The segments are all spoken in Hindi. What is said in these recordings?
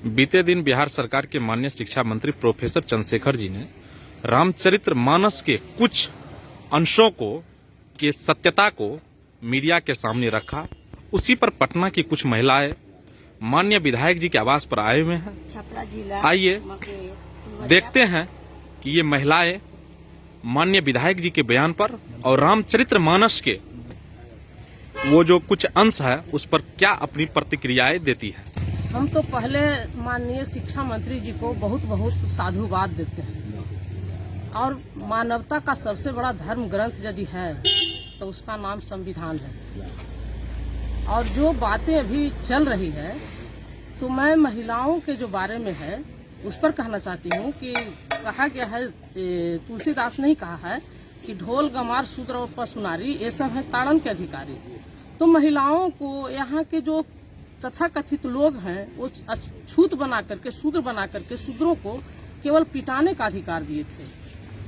बीते दिन बिहार सरकार के माननीय शिक्षा मंत्री प्रोफेसर चंद्रशेखर जी ने रामचरितमानस के कुछ अंशों को के सत्यता को मीडिया के सामने रखा। उसी पर पटना की कुछ महिलाएं माननीय विधायक जी के आवास पर आए हुए हैं। आइए देखते हैं कि ये महिलाएं माननीय विधायक जी के बयान पर और रामचरितमानस के वो जो कुछ अंश है उस पर क्या अपनी प्रतिक्रियाएं देती है। हम तो पहले माननीय शिक्षा मंत्री जी को बहुत बहुत साधुवाद देते हैं और मानवता का सबसे बड़ा धर्म ग्रंथ यदि है तो उसका नाम संविधान है। और जो बातें अभी चल रही है तो मैं महिलाओं के जो बारे में है उस पर कहना चाहती हूँ कि कहा गया है, तुलसीदास ने कहा है कि ढोल गमार शूद्र और पशुनारी ये सब है ताड़न के अधिकारी। तो महिलाओं को यहाँ के जो तथाकथित लोग हैं वो छूत बना करके शूद्र बना करके शूद्रों को केवल पिटाने का अधिकार दिए थे।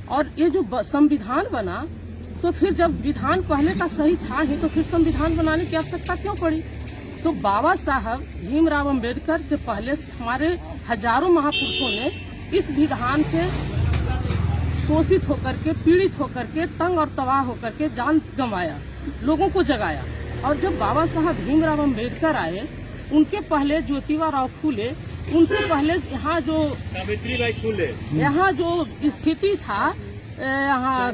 और ये जो संविधान बना तो फिर जब विधान पहले का सही था ही तो फिर संविधान बनाने की आवश्यकता क्यों पड़ी। तो बाबा साहब भीमराव अंबेडकर से पहले हमारे हजारों महापुरुषों ने इस विधान से शोषित होकर के पीड़ित होकर के तंग और तबाह होकर के जान गंवाया, लोगों को जगाया। और जब बाबा साहब भीमराव अंबेडकर आए उनके पहले ज्योतिबा राव फूले, उनसे पहले यहाँ जो सावित्रीबाई फूले यहाँ जो स्थिति था, यहाँ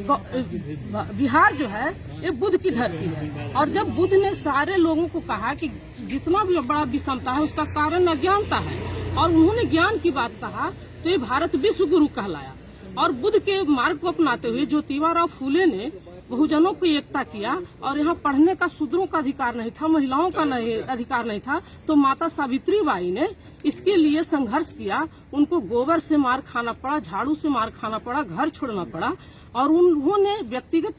बिहार जो है ये बुद्ध की धरती है। और जब बुद्ध ने सारे लोगों को कहा कि जितना भी बड़ा विषमता है उसका कारण अज्ञानता है और उन्होंने ज्ञान की बात कहा तो ये भारत विश्व गुरु कहलाया। और बुद्ध के मार्ग को अपनाते हुए ज्योतिबा राव फूले ने बहुजनों को एकता किया और यहाँ पढ़ने का शूद्रों का अधिकार नहीं था, महिलाओं का अधिकार नहीं था। तो माता सावित्रीबाई ने इसके लिए संघर्ष किया, उनको गोबर से मार खाना पड़ा, झाड़ू से मार खाना पड़ा, घर छोड़ना पड़ा। और उन्होंने व्यक्तिगत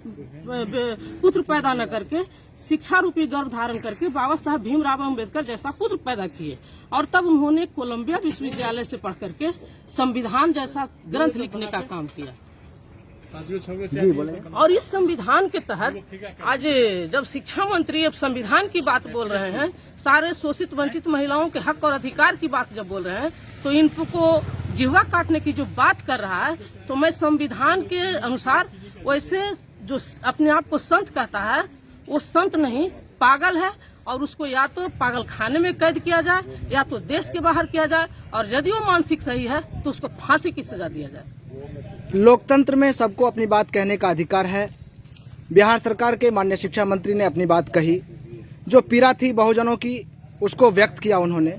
पुत्र पैदा न करके शिक्षा रूपी गर्भ धारण करके बाबा साहब भीमराव अम्बेडकर जैसा पुत्र पैदा किए। और तब उन्होंने कोलंबिया विश्वविद्यालय से पढ़ करके संविधान जैसा ग्रंथ लिखने का काम किया। जी बोले। और इस संविधान के तहत आज जब शिक्षा मंत्री अब संविधान की बात बोल रहे हैं, सारे शोषित वंचित महिलाओं के हक और अधिकार की बात जब बोल रहे हैं तो इनको जिह्वा काटने की जो बात कर रहा है, तो मैं संविधान के अनुसार वैसे जो अपने आप को संत कहता है वो संत नहीं, पागल है। और उसको या तो पागल खाने में कैद किया जाए या तो देश के बाहर किया जाए, और यदि वो मानसिक सही है तो उसको फांसी की सजा दिया जाए। लोकतंत्र में सबको अपनी बात कहने का अधिकार है। बिहार सरकार के माननीय शिक्षा मंत्री ने अपनी बात कही, जो पीड़ा थी बहुजनों की उसको व्यक्त किया उन्होंने।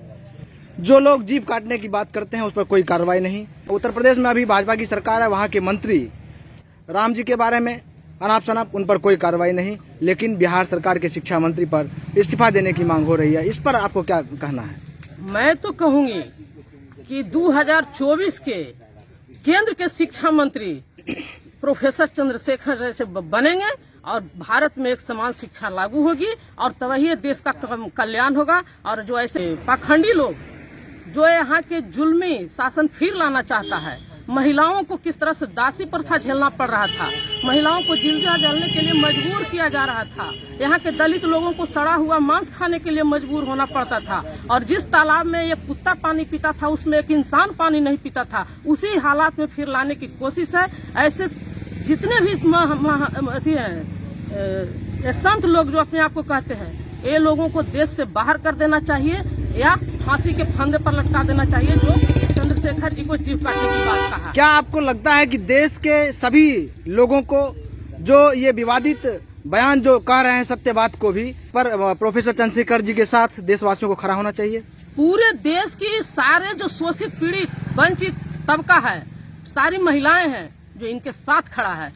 जो लोग जीभ काटने की बात करते हैं उस पर कोई कार्रवाई नहीं। उत्तर प्रदेश में अभी भाजपा की सरकार है, वहाँ के मंत्री राम जी के बारे में अनाप शनाप, उन पर कोई कार्रवाई नहीं। लेकिन बिहार सरकार के शिक्षा मंत्री पर इस्तीफा देने की मांग हो रही है, इस पर आपको क्या कहना है? मैं तो कहूँगी कि 2024 के केंद्र के शिक्षा मंत्री प्रोफेसर चंद्रशेखर जैसे बनेंगे और भारत में एक समान शिक्षा लागू होगी और तभी देश का कल्याण होगा। और जो ऐसे पाखंडी लोग जो यहाँ के जुल्मी शासन फिर लाना चाहता है, महिलाओं को किस तरह से दासी प्रथा झेलना पड़ रहा था, महिलाओं को जिंदा जलने के लिए मजबूर किया जा रहा था, यहाँ के दलित लोगों को सड़ा हुआ मांस खाने के लिए मजबूर होना पड़ता था। और जिस तालाब में एक कुत्ता पानी पीता था उसमें एक इंसान पानी नहीं पीता था, उसी हालात में फिर लाने की कोशिश है। ऐसे जितने भी संत लोग जो अपने आप को कहते हैं, ये लोगों को देश से बाहर कर देना चाहिए या फांसी के फंदे पर लटका देना चाहिए, जो चंद्रशेखर जी को जीभ काटने की बात कहा। क्या आपको लगता है कि देश के सभी लोगों को जो ये विवादित बयान जो कह रहे हैं सत्यवाद को भी पर प्रोफेसर चंद्रशेखर जी के साथ देशवासियों को खड़ा होना चाहिए? पूरे देश की सारे जो शोषित पीड़ित वंचित तबका है, सारी महिलाएं हैं जो इनके साथ खड़ा है।